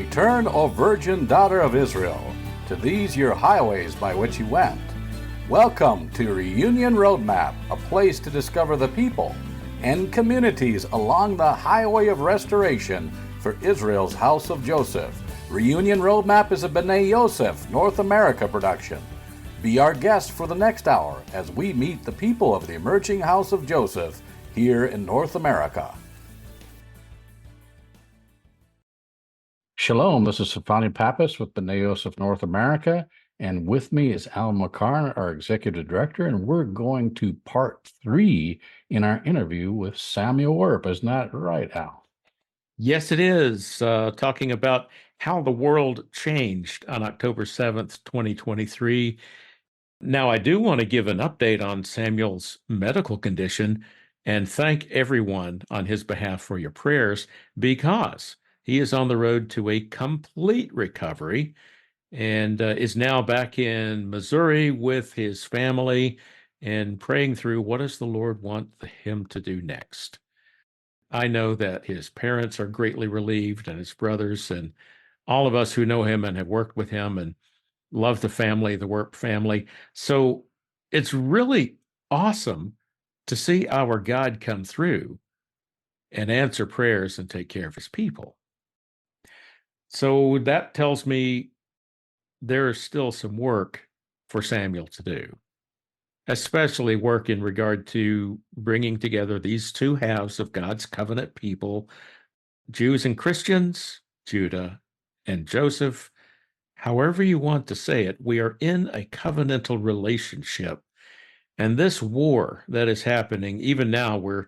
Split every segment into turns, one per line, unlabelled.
Return, O virgin daughter of Israel, to these your highways by which you went. Welcome to Reunion Roadmap, a place to discover the people and communities along the highway of restoration for Israel's house of Joseph. Reunion Roadmap is a B'nai Yosef North America production. Be our guest for the next hour as we meet the people of the emerging house of Joseph here in North America. Shalom, this is Safani Pappas with B'nai Yosef North America, and with me is Al McCarn, our Executive Director, and we're going to part 3 in our interview with Samuel Wearp. Isn't that right, Al?
Yes, it is. Talking about how the world changed on October 7th, 2023. Now, I do want to give an update on Samuel's medical condition and thank everyone on his behalf for your prayers, because he is on the road to a complete recovery and is now back in Missouri with his family and praying through what does the Lord want him to do next. I know that his parents are greatly relieved, and his brothers, and all of us who know him and have worked with him and love the family, the Wearp family. So it's really awesome to see our God come through and answer prayers and take care of his people. So that tells me there is still some work for Samuel to do, especially work in regard to bringing together these two halves of God's covenant people, Jews and Christians, Judah and Joseph. However you want to say it, we are in a covenantal relationship. And this war that is happening, even now, we're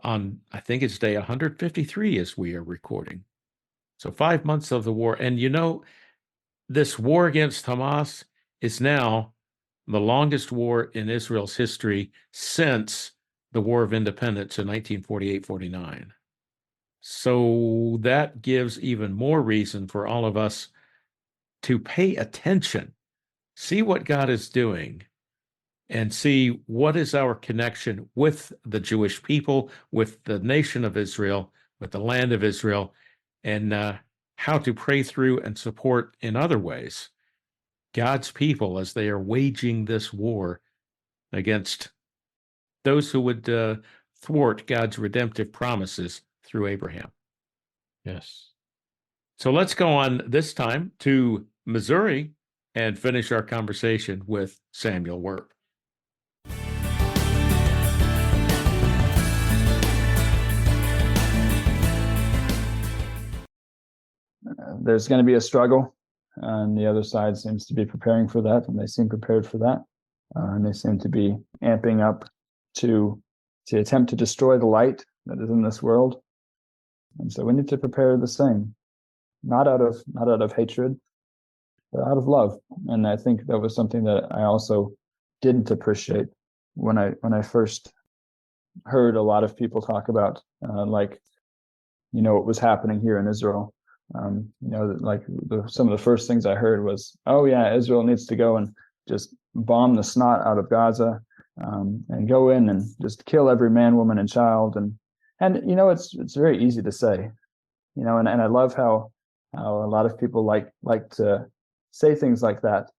on, I think it's day 153 as we are recording. So 5 months of the war. And you know, this war against Hamas is now the longest war in Israel's history since the War of Independence in 1948-49. So that gives even more reason for all of us to pay attention, see what God is doing, and see what is our connection with the Jewish people, with the nation of Israel, with the land of Israel, and how to pray through and support in other ways God's people as they are waging this war against those who would thwart God's redemptive promises through Abraham.
Yes.
So let's go on this time to Missouri and finish our conversation with Samuel Wearp.
There's going to be a struggle, and the other side seems to be preparing for that, and they seem prepared for that, and they seem to be amping up to attempt to destroy the light that is in this world. And so we need to prepare the same, not out of hatred, but out of love. And I think that was something that I also didn't appreciate when I first heard a lot of people talk about what was happening here in Israel. Some of the first things I heard was, oh yeah, Israel needs to go and just bomb the snot out of Gaza, and go in and just kill every man, woman, and child. And it's very easy to say, and I love how a lot of people like to say things like that,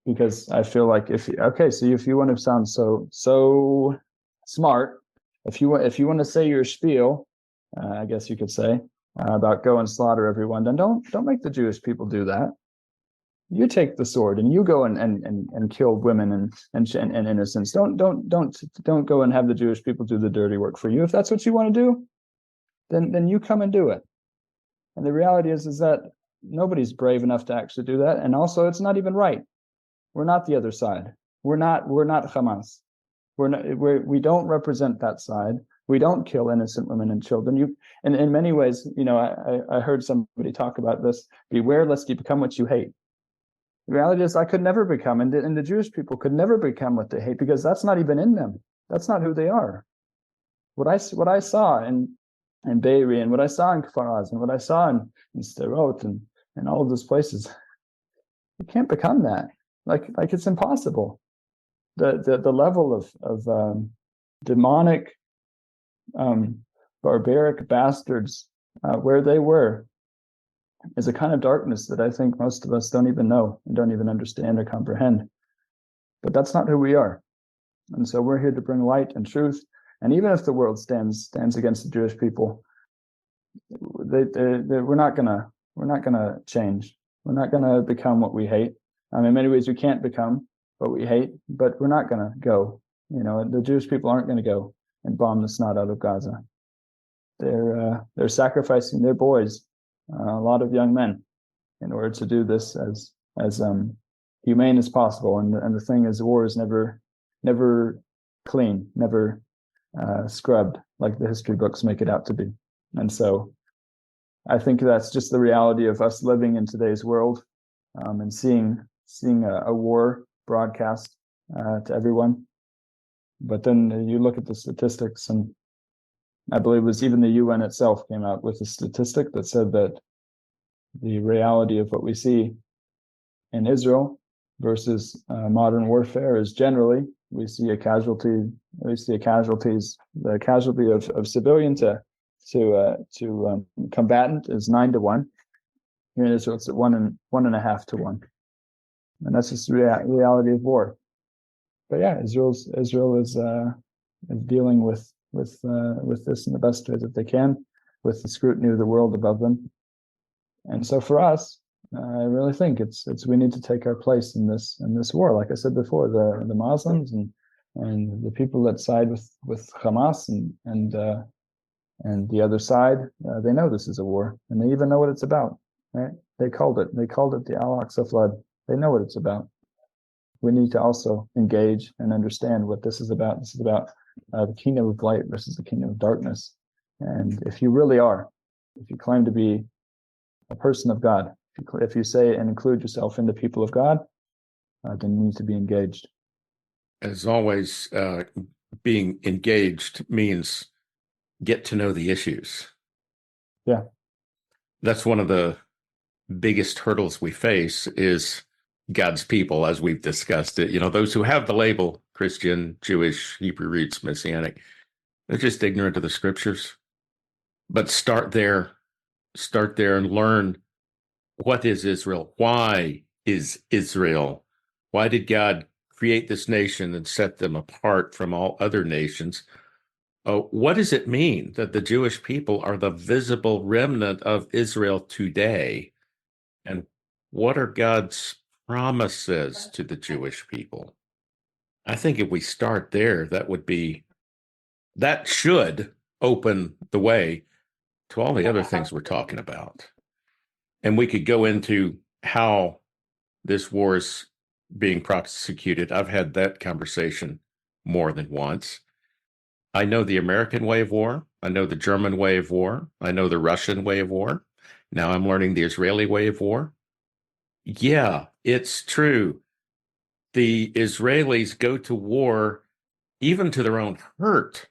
because I feel like if you want to sound so smart, if you want to say your spiel, I guess you could say, about go and slaughter everyone, then don't make the Jewish people do that. You take the sword and you go and kill women and innocents. Don't go and have the Jewish people do the dirty work for you. If that's what you want to do, then you come and do it. And the reality is that nobody's brave enough to actually do that. And also, it's not even right. We're not the other side. We're not Hamas. We don't represent that side. We don't kill innocent women and children. And in many ways, I heard somebody talk about this: beware lest you become what you hate. The reality is, I could never become, and the Jewish people could never become what they hate, because that's not even in them. That's not who they are. What I saw in Be'eri, and what I saw in Kfar Az, and what I saw in Sderot, and all of those places, you can't become that. Like it's impossible. The level of demonic, barbaric bastards where they were, is a kind of darkness that I think most of us don't even know and don't even understand or comprehend. But that's not who we are. And so we're here to bring light and truth. And even if the world stands against the Jewish people, we're not gonna change. We're not gonna become what we hate. In many ways we can't become what we hate, but we're not gonna go. The Jewish people aren't gonna go and bomb the snot out of Gaza. They're sacrificing their boys, a lot of young men, in order to do this as humane as possible. And the thing is, war is never clean, never scrubbed like the history books make it out to be. And so I think that's just the reality of us living in today's world, and seeing a war broadcast to everyone. But then you look at the statistics, and I believe it was even the UN itself came out with a statistic that said that the reality of what we see in Israel versus modern warfare is generally the casualty of civilian to combatant is 9-1. Here in Israel, it's at 1.5 to 1, and that's just the reality of war. But yeah, Israel is dealing with this in the best way that they can, with the scrutiny of the world above them. And so for us, I really think it's we need to take our place in this war. Like I said before, the Muslims and the people that side with Hamas and the other side, they know this is a war, and they even know what it's about. Right? They called it the Al-Aqsa flood. They know what it's about. We need to also engage and understand what this is about. This is about the kingdom of light versus the kingdom of darkness. And if you claim to be a person of God, if you say and include yourself in the people of God, then you need to be engaged.
As always, being engaged means get to know the issues.
Yeah.
That's one of the biggest hurdles we face is God's people, as we've discussed it. Those who have the label Christian, Jewish, Hebrew roots, Messianic, they're just ignorant of the scriptures. But start there and learn, what is Israel? Why is Israel? Why did God create this nation and set them apart from all other nations? What does it mean that the Jewish people are the visible remnant of Israel today? And what are God's promises to the Jewish people? I think if we start there, that should open the way to all the other things we're talking about. And we could go into how this war is being prosecuted. I've had that conversation more than once. I know the American way of war. I know the German way of war. I know the Russian way of war. Now I'm learning the Israeli way of war. Yeah, it's true. The Israelis go to war even to their own hurt,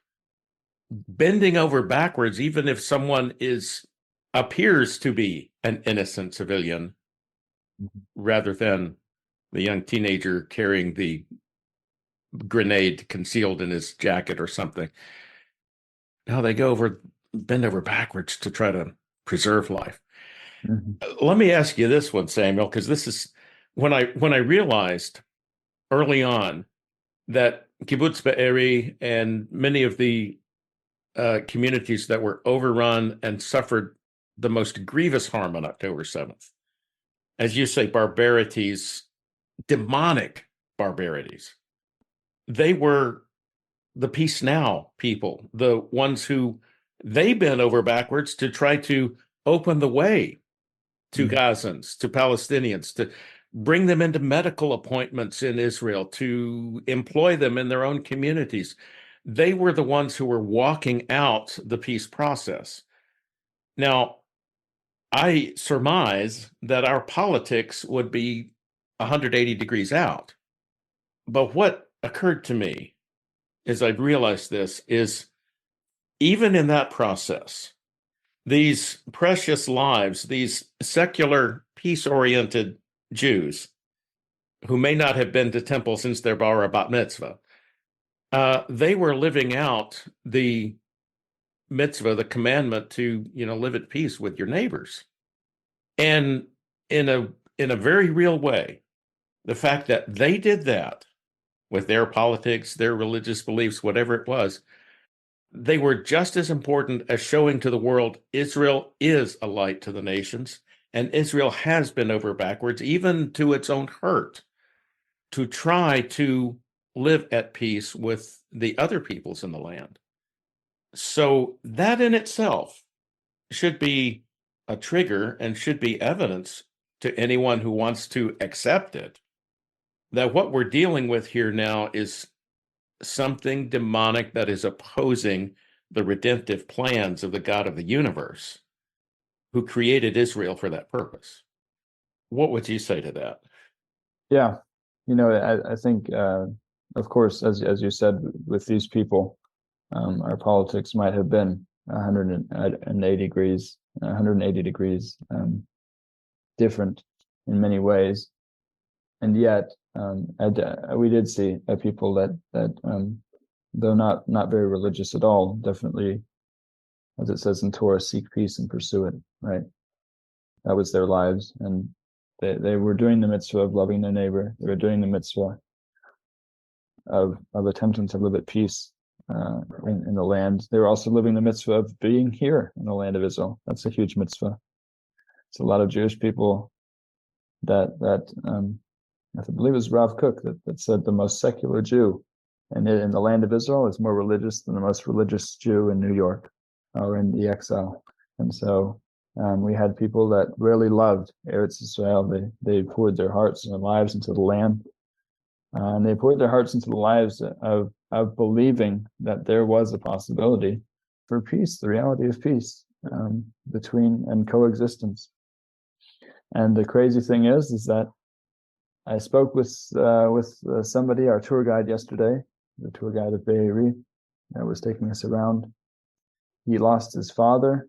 bending over backwards, even if someone appears to be an innocent civilian, rather than the young teenager carrying the grenade concealed in his jacket or something. Now they bend over backwards to try to preserve life.
Mm-hmm.
Let me ask you this one, Samuel, because this is when I realized early on that Kibbutz Be'eri and many of the communities that were overrun and suffered the most grievous harm on October 7th, as you say, barbarities, demonic barbarities, they were the Peace Now people, the ones who they bent over backwards to try to open the way to Gazans, to Palestinians, to bring them into medical appointments in Israel, to employ them in their own communities. They were the ones who were walking out the peace process. Now, I surmise that our politics would be 180 degrees out. But what occurred to me as I realized this is, even in that process, these precious lives, these secular, peace-oriented Jews who may not have been to temple since their bar or bat mitzvah, they were living out the mitzvah, the commandment to, live at peace with your neighbors. And in a very real way, the fact that they did that with their politics, their religious beliefs, whatever it was, they were just as important as showing to the world Israel is a light to the nations, and Israel has been over backwards, even to its own hurt, to try to live at peace with the other peoples in the land. So that in itself should be a trigger and should be evidence to anyone who wants to accept it that what we're dealing with here now is something demonic that is opposing the redemptive plans of the God of the universe who created Israel for that purpose. What would you say to that?
Yeah, I think, of course, as you said, with these people, our politics might have been 180 degrees different in many ways, and yet we did see people that though not very religious at all, definitely, as it says in Torah, seek peace and pursue it. Right, that was their lives, and they were doing the mitzvah of loving their neighbor. They were doing the mitzvah of attempting to live at peace in the land. They were also living the mitzvah of being here in the land of Israel. That's a huge mitzvah. It's a lot of Jewish people that I believe it was Rav Kook that said the most secular Jew in the land of Israel is more religious than the most religious Jew in New York or in the exile. And so we had people that really loved Eretz Israel. They poured their hearts and their lives into the land. And they poured their hearts into the lives of believing that there was a possibility for peace, the reality of peace between and coexistence. And the crazy thing is that I spoke with somebody, our tour guide yesterday, the tour guide of Be'eri, that was taking us around. He lost his father,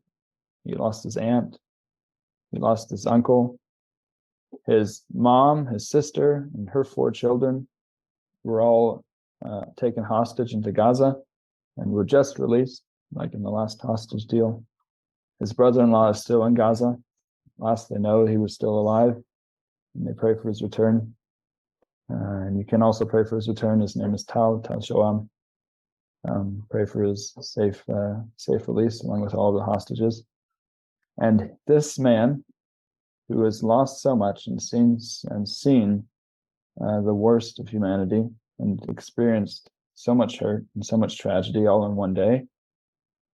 he lost his aunt, he lost his uncle, his mom, his sister, and her 4 children were all taken hostage into Gaza and were just released, like in the last hostage deal. His brother-in-law is still in Gaza. Last they know, he was still alive, and they pray for his return. And you can also pray for his return. His name is Tal Shoam. Pray for his safe release along with all the hostages. And this man, who has lost so much and seen the worst of humanity and experienced so much hurt and so much tragedy all in one day,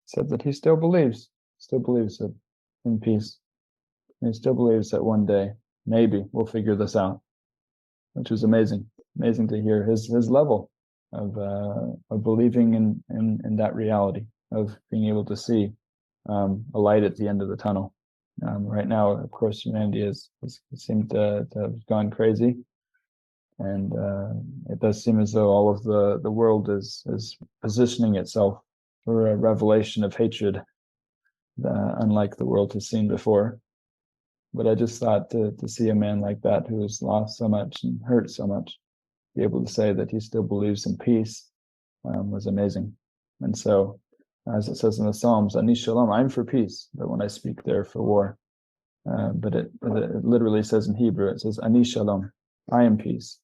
said that he still believes that in peace. And he still believes that one day, maybe we'll figure this out, which was amazing to hear his level of believing in that reality, of being able to see a light at the end of the tunnel. Right now, of course, humanity has seemed to have gone crazy, and it does seem as though all of the world is positioning itself for a revelation of hatred, unlike the world has seen before. But I just thought to see a man like that who has lost so much and hurt so much, be able to say that he still believes in peace was amazing. And so, as it says in the Psalms, Ani Shalom, I'm for peace, but when I speak, they're for war. But it literally says in Hebrew, it says Ani Shalom, I am peace.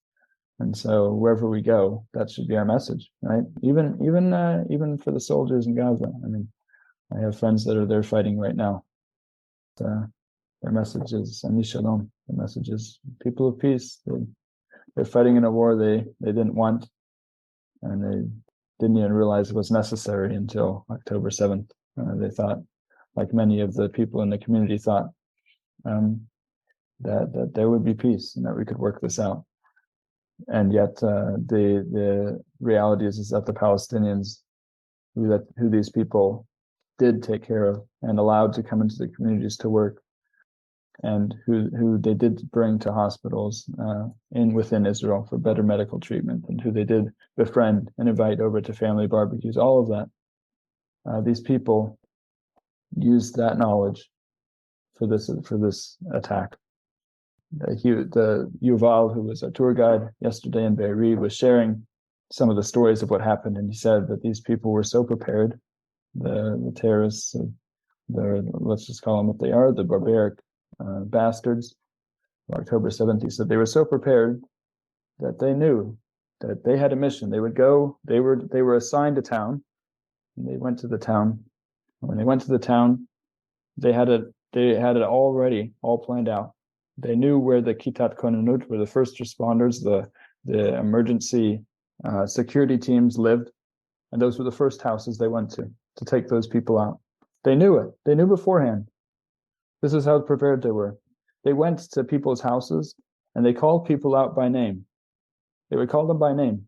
And so wherever we go, that should be our message, right? Even for the soldiers in Gaza. I mean, I have friends that are there fighting right now. Their message is Ani Shalom. The message is people of peace. They're fighting in a war they didn't want, and they didn't even realize it was necessary until October 7th. They thought, like many of the people in the community thought, that there would be peace and that we could work this out. And yet the reality is that the Palestinians, who these people did take care of and allowed to come into the communities to work, and who they did bring to hospitals within Israel for better medical treatment, and who they did befriend and invite over to family barbecues, all of that. These people used that knowledge for this attack. The Yuval, who was our tour guide yesterday in Be'eri, was sharing some of the stories of what happened, and he said that these people were so prepared, the terrorists, let's just call them what they are, the barbaric bastards, October 7th, he said they were so prepared that they knew that they had a mission. They would go, they were assigned a town, and they went to the town. And when they went to the town, they had it already all planned out. They knew where the Kitat Konunut, where the first responders, the emergency security teams lived, and those were the first houses they went to take those people out. They knew it. They knew beforehand. This is how prepared they were. They went to people's houses and they called people out by name. They would call them by name.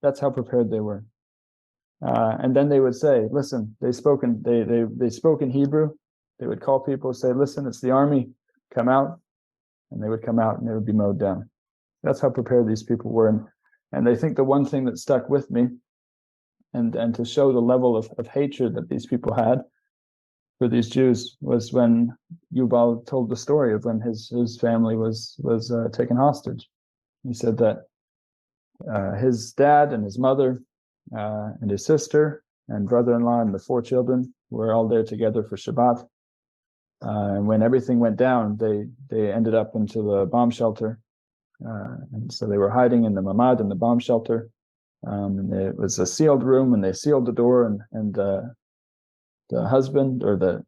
That's how prepared they were. And then they would say, "Listen." They spoke in Hebrew. They would call people, say, "Listen, it's the army. Come out." And they would come out and they would be mowed down. That's how prepared these people were. And I think the one thing that stuck with me, and to show the level of hatred that these people had for these Jews, was when Yuval told the story of when his family was taken hostage. He said that his dad and his mother and his sister and brother-in-law and the 4 children were all there together for Shabbat. And when everything went down, they ended up into the bomb shelter. And so they were hiding in the mamad, in the bomb shelter. And it was a sealed room, and they sealed the door, and the husband, or the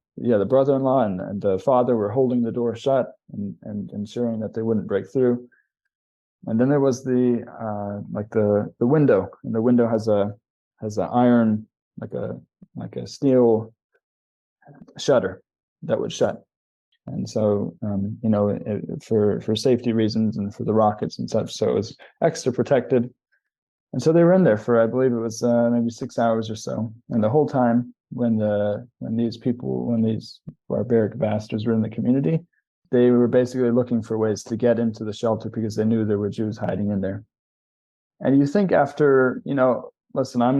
brother-in-law and the father were holding the door shut and ensuring that they wouldn't break through. And then there was the window, and the window has an iron, like a steel shutter that would shut. And so, for safety reasons and for the rockets and such, so it was extra protected. And so they were in there for, I believe it was maybe 6 hours or so. And the whole time, when these barbaric bastards were in the community, they were basically looking for ways to get into the shelter because they knew there were Jews hiding in there. And you think after, listen, I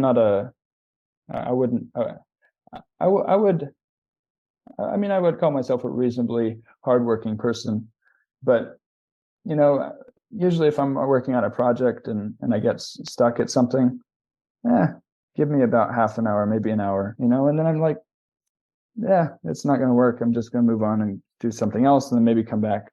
would call myself a reasonably hardworking person, but usually if I'm working on a project and I get stuck at something, give me about half an hour, maybe an hour, and then I'm like, it's not going to work. I'm just going to move on and do something else and then maybe come back.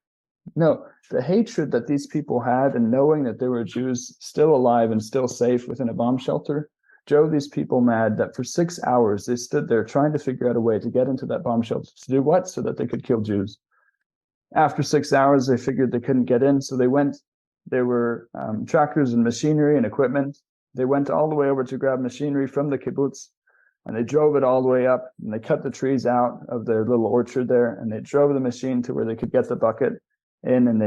No, the hatred that these people had, and knowing that there were Jews still alive and still safe within a bomb shelter, drove these people mad that for 6 hours they stood there trying to figure out a way to get into that bomb shelter. To do what? So that they could kill Jews. After 6 hours, they figured they couldn't get in, so they went. There were tractors and machinery and equipment. They went all the way over to grab machinery from the kibbutz, and they drove it all the way up, and they cut the trees out of their little orchard there, and they drove the machine to where they could get the bucket in, and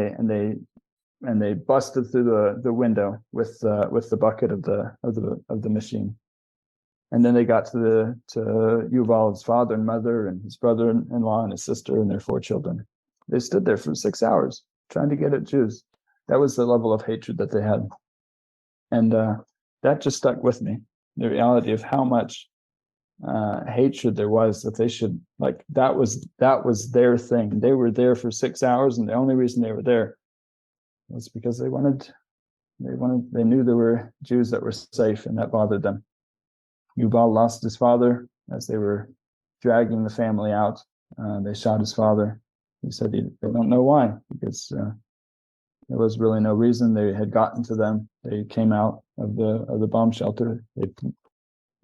they busted through the window with the bucket of the machine. And then they got to Yuval's father and mother and his brother-in-law and his sister and their 4 children. They stood there for 6 hours trying to get at Jews. That was the level of hatred that they had. And that just stuck with me. The reality of how much hatred there was, that they should, that was their thing. They were there for 6 hours, and the only reason they were there was because they knew there were Jews that were safe, and that bothered them. Yuval lost his father as they were dragging the family out. They shot his father. He said they don't know why, because there was really no reason. They had gotten to them. They came out of the bomb shelter. They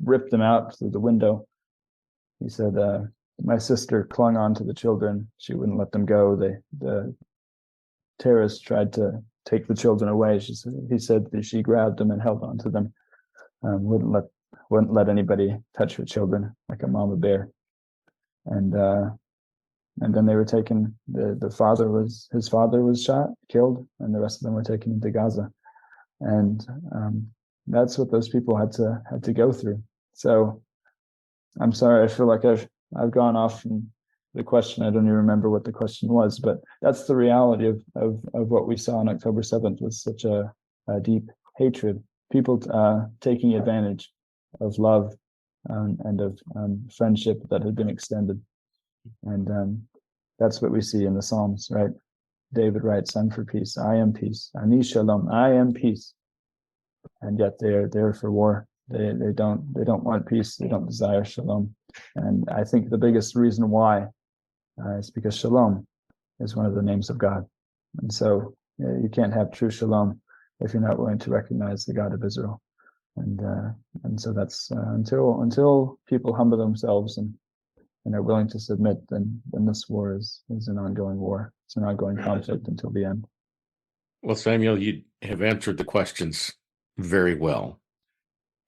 ripped them out through the window. He said, my sister clung on to the children. She wouldn't let them go. The terrorists tried to take the children away. He said that she grabbed them and held on to them. Wouldn't let anybody touch her children, like a mama bear. And then they were taken. His father was shot, killed, and the rest of them were taken into Gaza. And that's what those people had to go through. So I'm sorry, I feel like I've gone off from the question. I don't even remember what the question was, but that's the reality of what we saw on October 7th, was such a deep hatred, people taking advantage of love and of friendship that had been extended. And that's what we see in the Psalms, right? David writes, "I'm for peace. I am peace. Ani shalom. I am peace." And yet they're there for war. They don't want peace. They don't desire shalom. And I think the biggest reason why is because shalom is one of the names of God. And so you can't have true shalom if you're not willing to recognize the God of Israel. And so that's until people humble themselves and are willing to submit, then this war is an ongoing war. It's an ongoing conflict until the end.
Well, Samuel, you have answered the questions very well.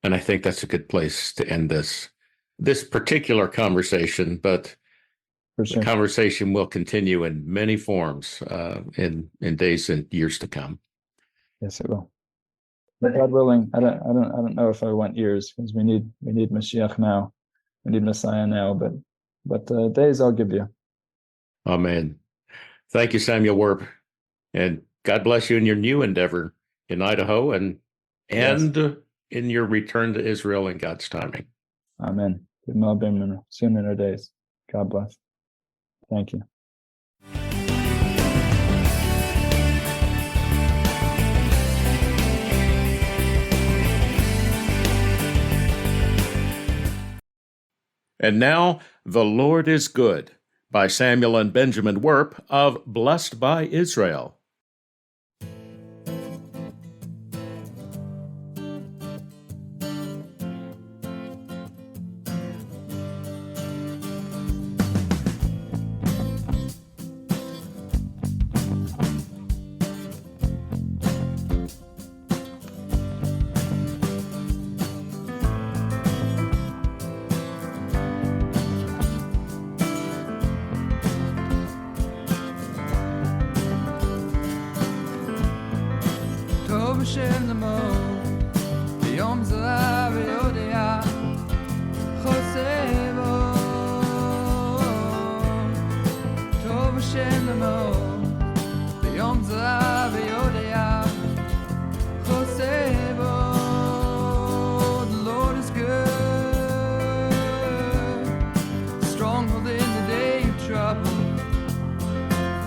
And I think that's a good place to end this particular conversation, but
For sure.
the conversation will continue in many forms in days and years to come.
Yes, it will. But God willing, I don't know if I want years, because we need Mashiach now. We need Messiah now, but days I'll give you.
Amen. Thank you, Samuel Wearp, and God bless you in your new endeavor in Idaho and
Yes.
in your return to Israel in God's timing.
Amen. Soon in our days. God bless. Thank you.
And now, The Lord is Good by Samuel and Benjamin Wearp of Blessed by Israel.
Shem Namo, Yom Zah V'Yodea, Chosevo, Tov Shem Namo, Yom Zah V'Yodea, Chosevo. The Lord is good, stronghold in the day of trouble,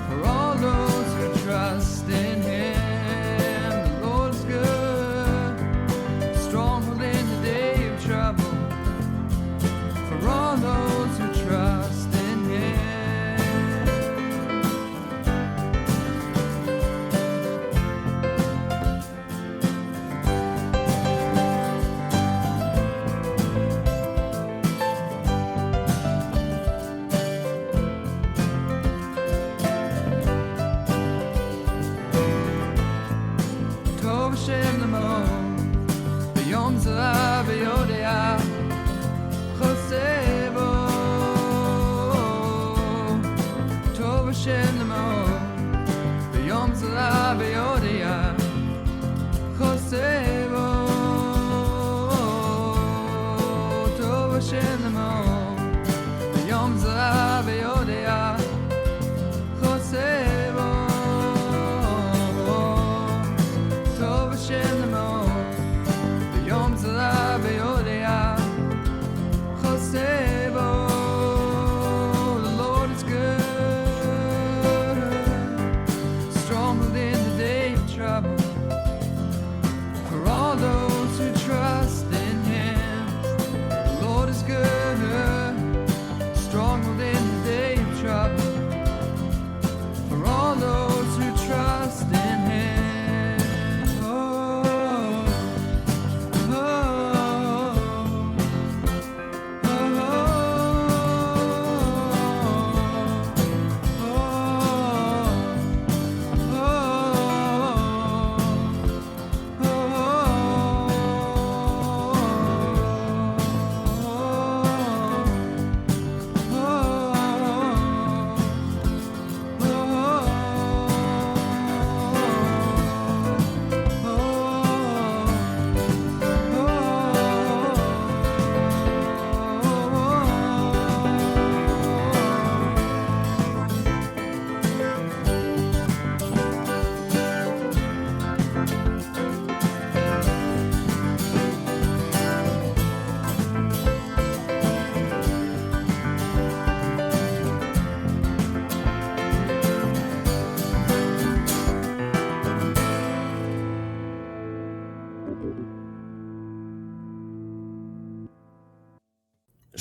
for all those who trust in Him.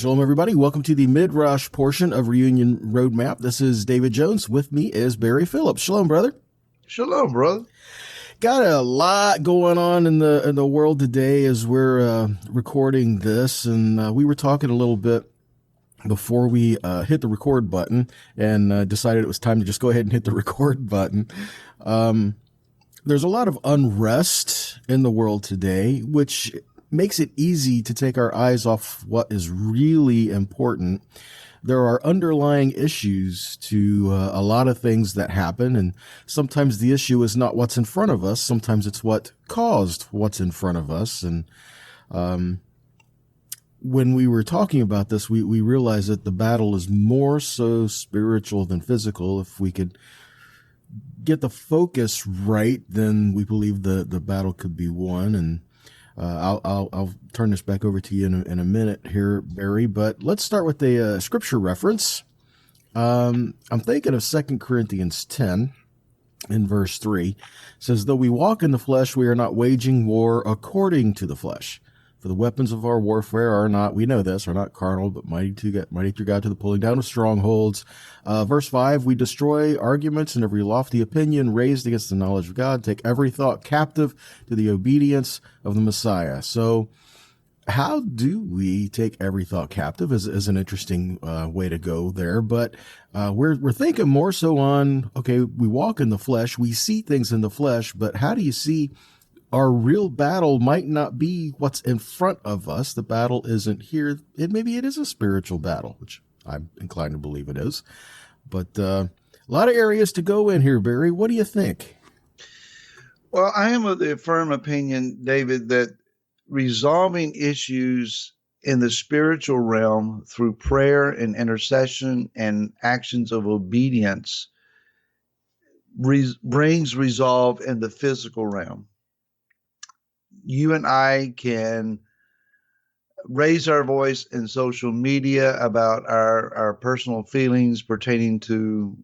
Shalom, everybody. Welcome to the mid-rush portion of Reunion Roadmap. This is David Jones. With me is Barry Phillips. Shalom, brother.
Shalom, brother.
Got a lot going on in the world today as we're recording this, and we were talking a little bit before we hit the record button and decided it was time to just go ahead and hit the record button. There's a lot of unrest in the world today, which makes it easy to take our eyes off what is really important. There are underlying issues to a lot of things that happen, and sometimes the issue is not what's in front of us. Sometimes it's what caused what's in front of us. And when we were talking about this, we realized that the battle is more so spiritual than physical. If we could get the focus right, then we believe the battle could be won. And I'll turn this back over to you in a minute here, Barry, but let's start with a scripture reference. I'm thinking of 2 Corinthians 10 in verse 3. It says, though we walk in the flesh, we are not waging war according to the flesh. For the weapons of our warfare are not, we know this, are not carnal, but mighty through God to the pulling down of strongholds. Verse 5, we destroy arguments and every lofty opinion raised against the knowledge of God, take every thought captive to the obedience of the Messiah. So how do we take every thought captive is an interesting way to go there. But we're thinking more so on, okay, we walk in the flesh, we see things in the flesh, but how do you see our real battle might not be what's in front of us. The battle isn't here. Maybe it is a spiritual battle, which I'm inclined to believe it is. But a lot of areas to go in here, Barry. What do you think?
Well, I am of the firm opinion, David, that resolving issues in the spiritual realm through prayer and intercession and actions of obedience brings resolve in the physical realm. You and I can raise our voice in social media about our personal feelings pertaining to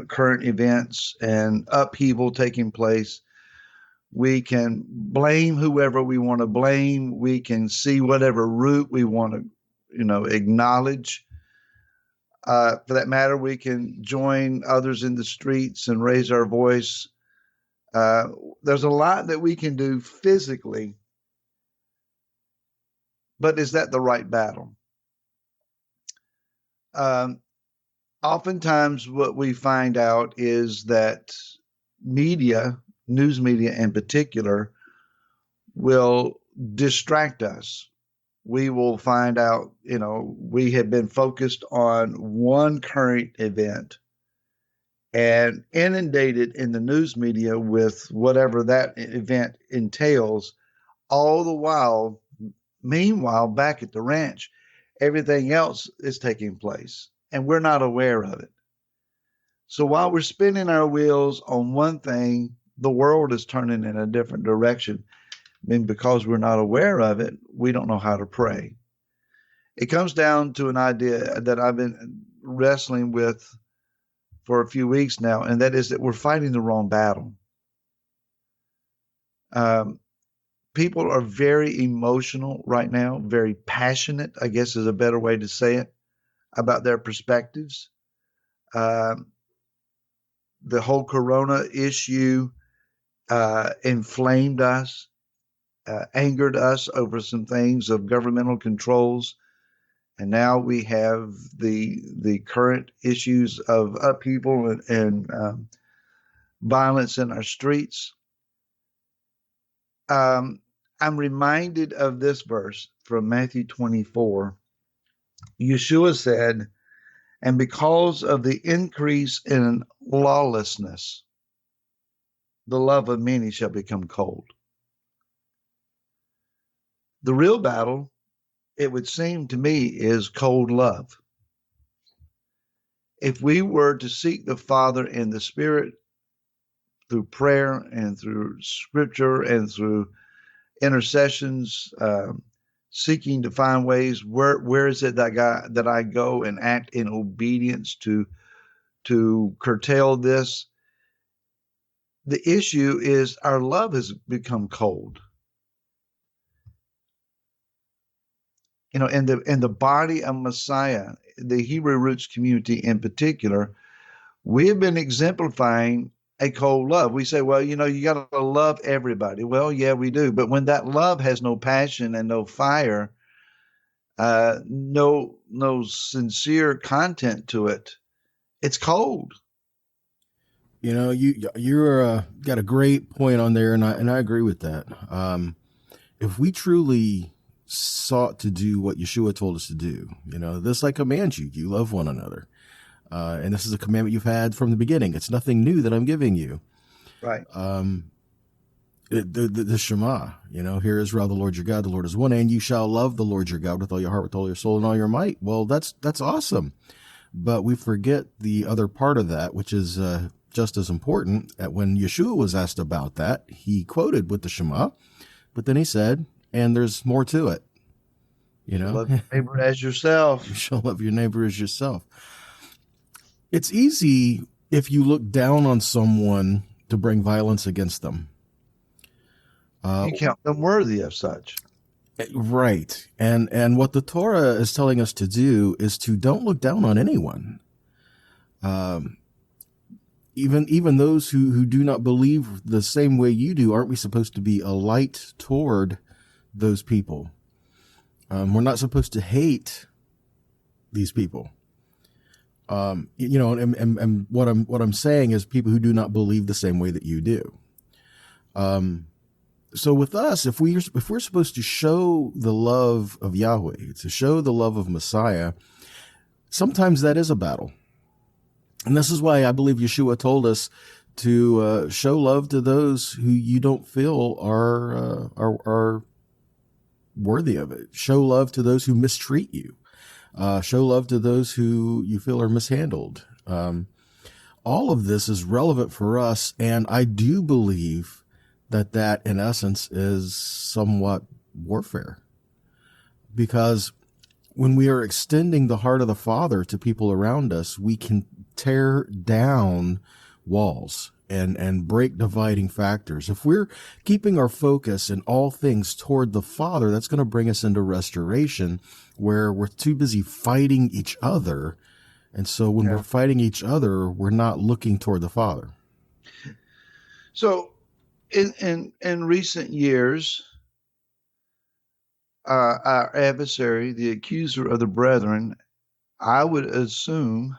current events and upheaval taking place. We can blame whoever we want to blame. We can see whatever root we want to, acknowledge. For that matter, we can join others in the streets and raise our voice. There's a lot that we can do physically, but is that the right battle? Oftentimes what we find out is that media, news media in particular, will distract us. We will find out, we have been focused on one current event and inundated in the news media with whatever that event entails, all the while, meanwhile, back at the ranch, everything else is taking place, and we're not aware of it. So while we're spinning our wheels on one thing, the world is turning in a different direction. Because we're not aware of it, we don't know how to pray. It comes down to an idea that I've been wrestling with for a few weeks now, and that is that we're fighting the wrong battle. People are very emotional right now, very passionate, I guess is a better way to say it, about their perspectives. The whole corona issue inflamed us, angered us over some things of governmental controls. And now we have the current issues of upheaval and violence in our streets. I'm reminded of this verse from Matthew 24. Yeshua said, and because of the increase in lawlessness, the love of many shall become cold. The real battle, it would seem to me, is cold love. If we were to seek the Father in the Spirit through prayer and through scripture and through intercessions, seeking to find ways, where is it that I go and act in obedience to curtail this? The issue is our love has become cold. in the body of Messiah, the Hebrew roots community in particular, we have been exemplifying a cold love. We say, well, you got to love everybody. Well, yeah, we do. But when that love has no passion and no fire, no sincere content to it, it's cold.
You're got a great point on there, and I agree with that. If we truly sought to do what Yeshua told us to do, this I command you, you love one another. And this is a commandment you've had from the beginning. It's nothing new that I'm giving you.
Right.
The Shema, hear Israel, the Lord your God, the Lord is one, and you shall love the Lord your God with all your heart, with all your soul, and all your might. Well, that's awesome. But we forget the other part of that, which is just as important. That when Yeshua was asked about that, he quoted with the Shema, but then he said, and there's more to it.
Love your neighbor as yourself.
You shall love your neighbor as yourself. It's easy if you look down on someone to bring violence against them.
You count them worthy of such.
Right. And what the Torah is telling us to do is to don't look down on anyone. Even those who do not believe the same way you do, aren't we supposed to be a light toward those people? We're not supposed to hate these people. And what I'm saying is people who do not believe the same way that you do. So with us, if we're supposed to show the love of Yahweh, to show the love of Messiah, sometimes that is a battle. And this is why I believe Yeshua told us to show love to those who you don't feel are worthy of it. Show love to those who mistreat you. Show love to those who you feel are mishandled. All of this is relevant for us, and I do believe that in essence is somewhat warfare. Because when we are extending the heart of the Father to people around us, we can tear down walls and break dividing factors. If we're keeping our focus in all things toward the Father, that's going to bring us into restoration, where we're too busy fighting each other. And so when we're fighting each other, we're not looking toward the Father.
So in recent years, our adversary, the accuser of the brethren, I would assume,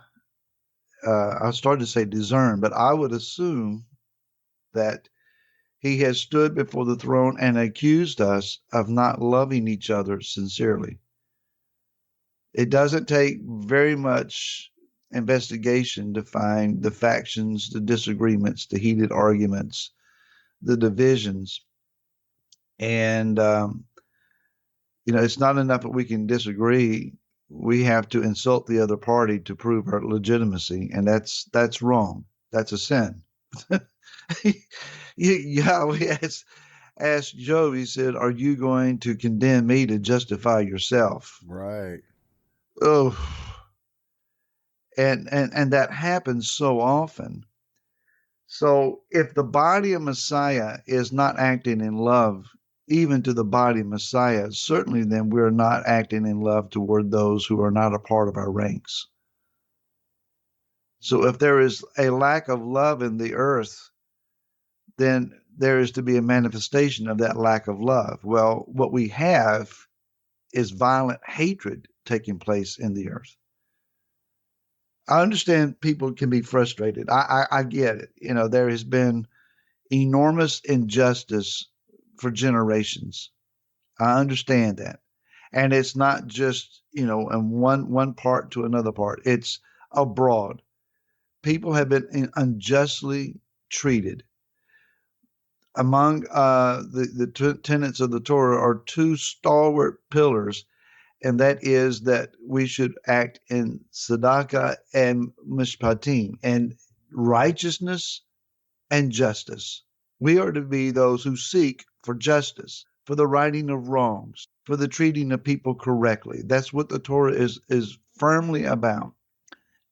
I started to say discern, but I would assume that he has stood before the throne and accused us of not loving each other sincerely. It doesn't take very much investigation to find the factions, the disagreements, the heated arguments, the divisions. And, it's not enough that we can disagree. We have to insult the other party to prove our legitimacy. And that's wrong. That's a sin. Yahweh asked Job, he said, are you going to condemn me to justify yourself?
Right.
Oh, and that happens so often. So if the body of Messiah is not acting in love, even to the body of Messiah, certainly then we're not acting in love toward those who are not a part of our ranks. So if there is a lack of love in the earth, then there is to be a manifestation of that lack of love. Well, what we have is violent hatred taking place in the earth. I understand people can be frustrated. I get it. There has been enormous injustice for generations. I understand that. And it's not just, in one part to another part. It's abroad. People have been unjustly treated. Among the tenets of the Torah are two stalwart pillars, and that is that we should act in tzedakah and mishpatim, and righteousness and justice. We are to be those who seek for justice, for the righting of wrongs, for the treating of people correctly. That's what the Torah is firmly about.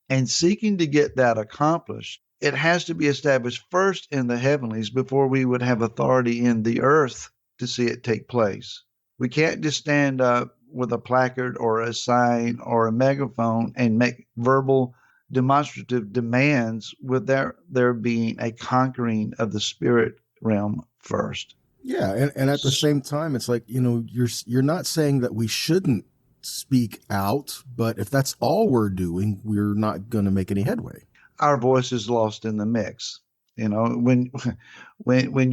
And seeking to get that accomplished, it has to be established first in the heavenlies before we would have authority in the earth to see it take place. We can't just stand up with a placard or a sign or a megaphone and make verbal demonstrative demands with there being a conquering of the spirit realm first.
Yeah, and at the same time, it's like, you're not saying that we shouldn't speak out, but if that's all we're doing, we're not going to make any headway.
Our voice is lost in the mix. When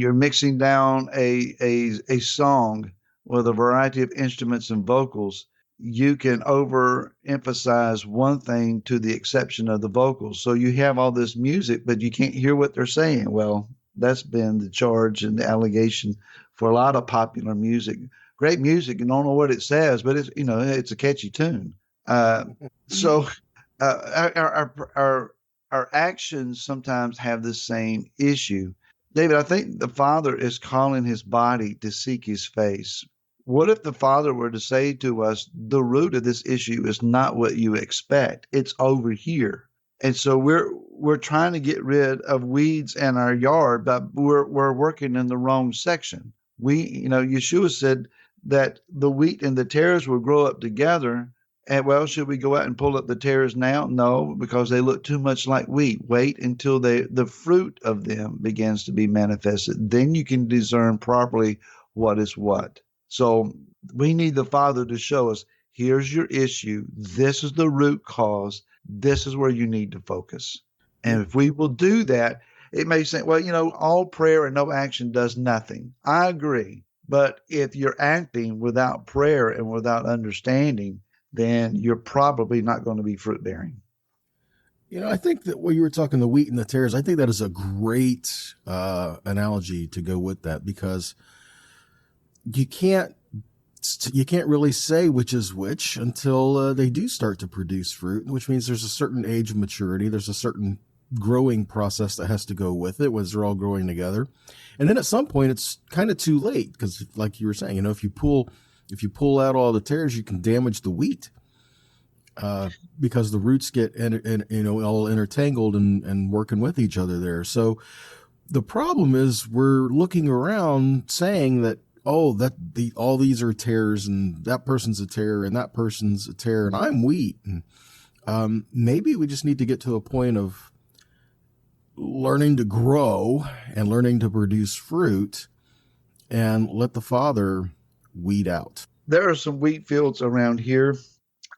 you're mixing down a song with a variety of instruments and vocals, you can overemphasize one thing to the exception of the vocals. So you have all this music, but you can't hear what they're saying. Well, that's been the charge and the allegation for a lot of popular music. Great music, you don't know what it says, but it's a catchy tune. So our actions sometimes have the same issue. David, I think the Father is calling his body to seek his face. What if the Father were to say to us, the root of this issue is not what you expect, it's over here. And so we're trying to get rid of weeds in our yard, but we're working in the wrong section. Yeshua said that the wheat and the tares will grow up together. And well, should we go out and pull up the tares now? No, because they look too much like wheat. Wait until the fruit of them begins to be manifested. Then you can discern properly what is what. So we need the Father to show us, here's your issue. This is the root cause. This is where you need to focus. And if we will do that, it may say, well, all prayer and no action does nothing. I agree. But if you're acting without prayer and without understanding, then you're probably not going to be fruit bearing.
I think that when you were talking the wheat and the tares, I think that is a great analogy to go with that, because you can't really say which is which until they do start to produce fruit, which means there's a certain age of maturity. There's a certain growing process that has to go with it as they're all growing together. And then at some point it's kind of too late, because like you were saying, if you pull out all the tares, you can damage the wheat because the roots get all intertangled and working with each other there. So the problem is we're looking around saying that, all these are tares, and that person's a tare, and that person's a tare, and I'm wheat. And maybe we just need to get to a point of learning to grow and learning to produce fruit and let the Father weed out.
There are some wheat fields around here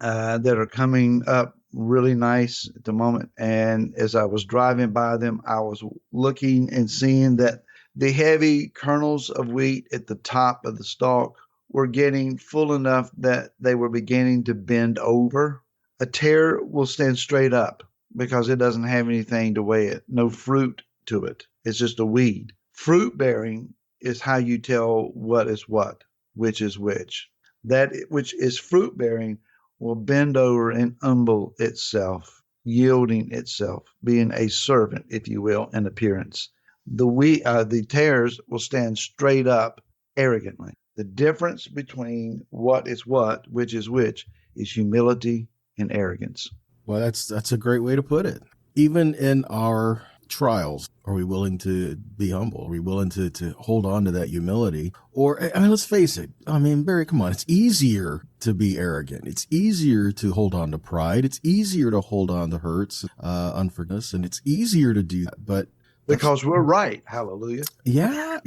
that are coming up really nice at the moment. And as I was driving by them, I was looking and seeing that the heavy kernels of wheat at the top of the stalk were getting full enough that they were beginning to bend over. A tare will stand straight up because it doesn't have anything to weigh it, no fruit to it. It's just a weed. Fruit bearing is how you tell what is what, which is which. That which is fruit bearing will bend over and humble itself, yielding itself, being a servant, if you will, in appearance. The tares will stand straight up arrogantly. The difference between what is what, which is which, is humility and arrogance.
Well, that's a great way to put it. Even in our trials, are we willing to be humble? Are we willing to hold on to that humility? Or, let's face it. Barry, come on. It's easier to be arrogant. It's easier to hold on to pride. It's easier to hold on to hurts, unforgiveness, and it's easier to do that. But
because we're right. Hallelujah.
Yeah.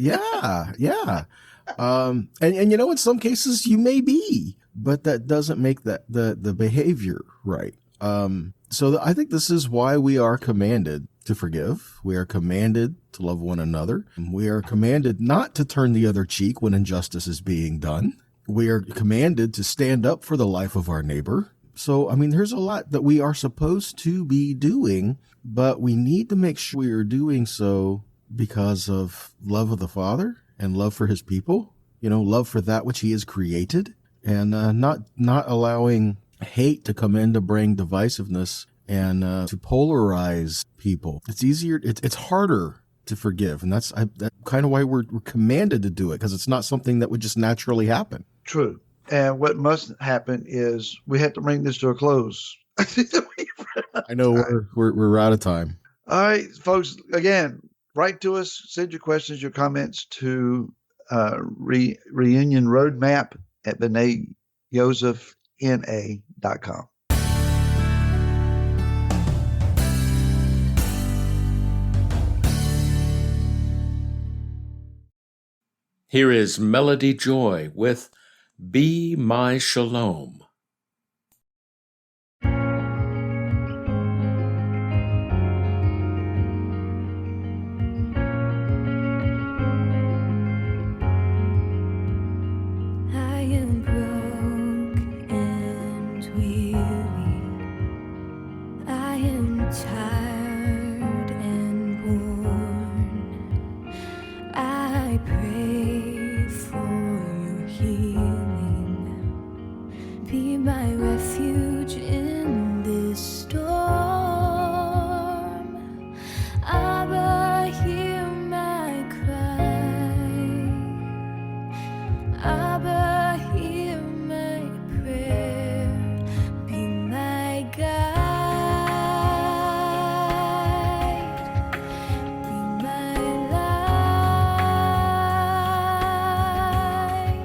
And in some cases you may be, but that doesn't make the behavior right. So I think this is why we are commanded to forgive. We are commanded to love one another. We are commanded not to turn the other cheek when injustice is being done. We are commanded to stand up for the life of our neighbor. So, there's a lot that we are supposed to be doing, but we need to make sure we are doing so because of love of the Father and love for his people, love for that which he has created, and not allowing hate to come in to bring divisiveness and to polarize people. It's easier. It's harder to forgive. And that's kind of why we're commanded to do it, because it's not something that would just naturally happen.
True. And what must happen is we have to bring this to a close.
I know we're out of time.
All right, folks, again, write to us, send your questions, your comments to Reunion Roadmap at B'nai josephna.com.
Here is Melody Joy with Be My Shalom.
I am broke and weary. I am tired and worn. I pray for your healing. Be my refuge in this storm. Abba, hear my cry. Abba, hear my prayer. Be my guide. Be my light.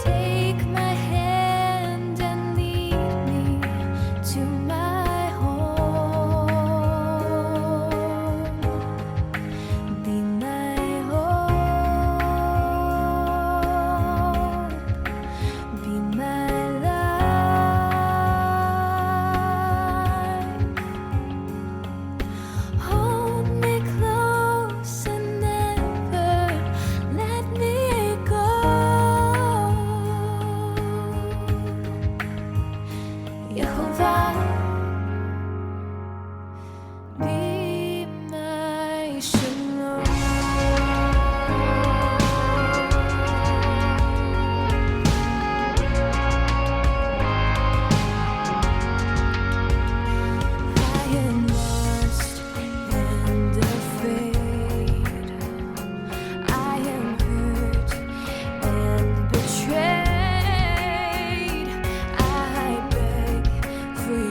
Take my hand and lead me to my home. Be my hope. Be my life. Hold me close and never let me go. Yehovah, be my shalom. I am lost and afraid. I am hurt and betrayed. I beg for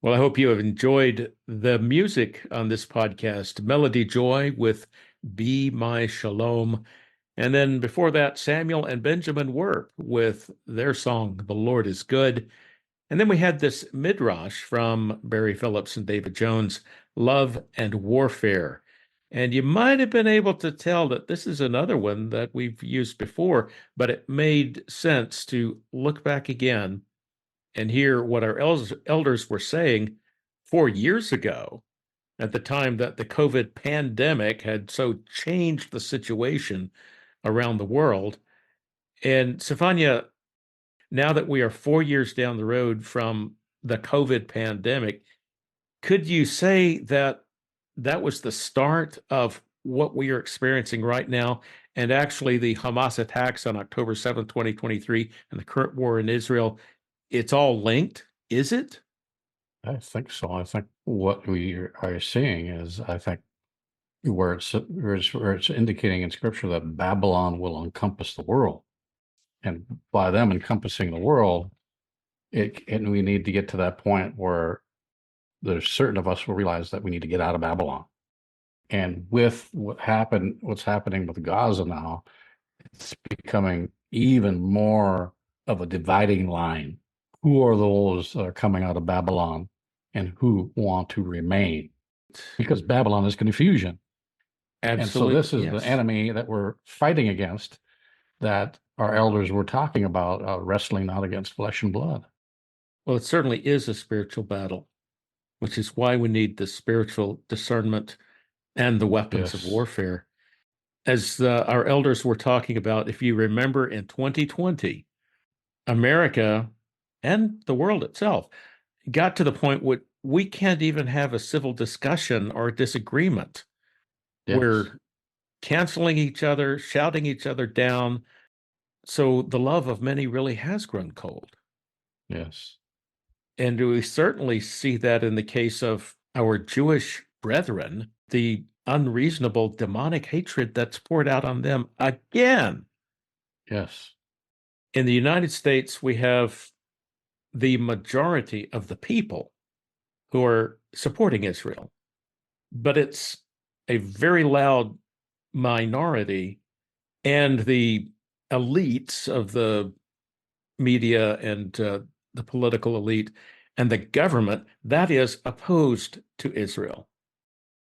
Well, I hope you have enjoyed the music on this podcast. Melody Joy with Be My Shalom. And then before that, Samuel and Benjamin Wearp with their song, The Lord is Good. And then we had this midrash from Barry Phillips and David Jones, Love and Warfare. And you might have been able to tell that this is another one that we've used before, but it made sense to look back again and hear what our elders were saying 4 years ago, at the time that the COVID pandemic had so changed the situation around the world. And Stefania, now that we are 4 years down the road from the COVID pandemic, could you say that that was the start of what we are experiencing right now? And actually, the Hamas attacks on October 7th, 2023, and the current war in Israel, it's all linked, is it?
I think so. I think what we are seeing is, I think, where it's indicating in Scripture that Babylon will encompass the world, and by them encompassing the world, and we need to get to that point where there's certain of us will realize that we need to get out of Babylon. And with what's happening with Gaza now, it's becoming even more of a dividing line. Who are those that are coming out of Babylon and who want to remain? Because Babylon is confusion.
Absolutely.
And so this is the enemy that we're fighting against, that our elders were talking about, wrestling not against flesh and blood.
Well, it certainly is a spiritual battle, which is why we need the spiritual discernment and the weapons of warfare. As our elders were talking about, if you remember in 2020, America and the world itself got to the point where we can't even have a civil discussion or disagreement. We're canceling each other, shouting each other down. So the love of many really has grown cold.
Yes.
And we certainly see that in the case of our Jewish brethren, the unreasonable demonic hatred that's poured out on them again.
Yes.
In the United States, we have the majority of the people who are supporting Israel, but it's a very loud minority, and the elites of the media and the political elite and the government that is opposed to Israel.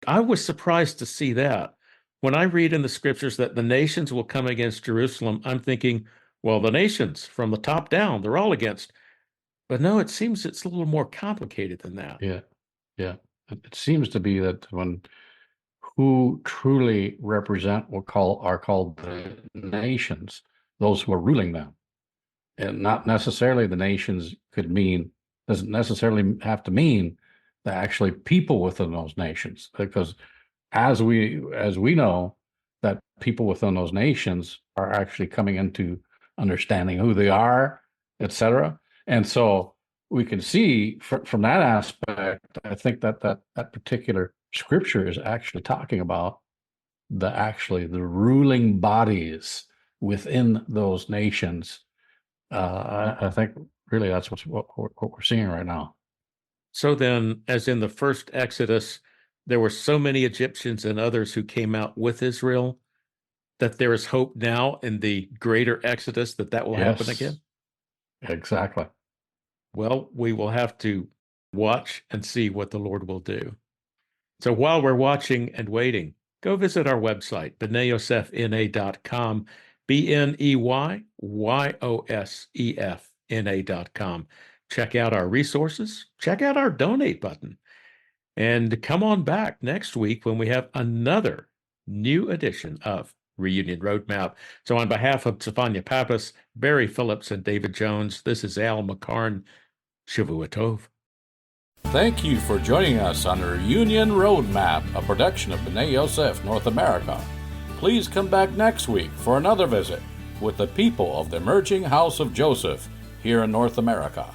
I was surprised to see that. When I read in the scriptures that the nations will come against Jerusalem, I'm thinking, well, the nations from the top down, they're all against. But no, it seems it's a little more complicated than that.
Yeah. Yeah. It seems to be that when who truly represent what are called the nations, those who are ruling them, and not necessarily the nations doesn't necessarily have to mean the actually people within those nations, because as we know that people within those nations are actually coming into understanding who they are, etc. And so we can see from that aspect, I think that particular scripture is actually talking about the ruling bodies within those nations. I think really that's what we're seeing right now.
So then, as in the first Exodus, there were so many Egyptians and others who came out with Israel, that there is hope now in the greater Exodus that will happen again?
Exactly.
Well, we will have to watch and see what the Lord will do. So while we're watching and waiting, go visit our website, bneyosefna.com, BNEYYOSEFNA.com. Check out our resources, check out our donate button, and come on back next week when we have another new edition of Reunion Roadmap. So on behalf of Stefania Pappas, Barry Phillips, and David Jones, this is Al McCarn. Shavua Tov.
Thank you for joining us on Reunion Roadmap, a production of B'nai Yosef North America. Please come back next week for another visit with the people of the emerging House of Joseph here in North America.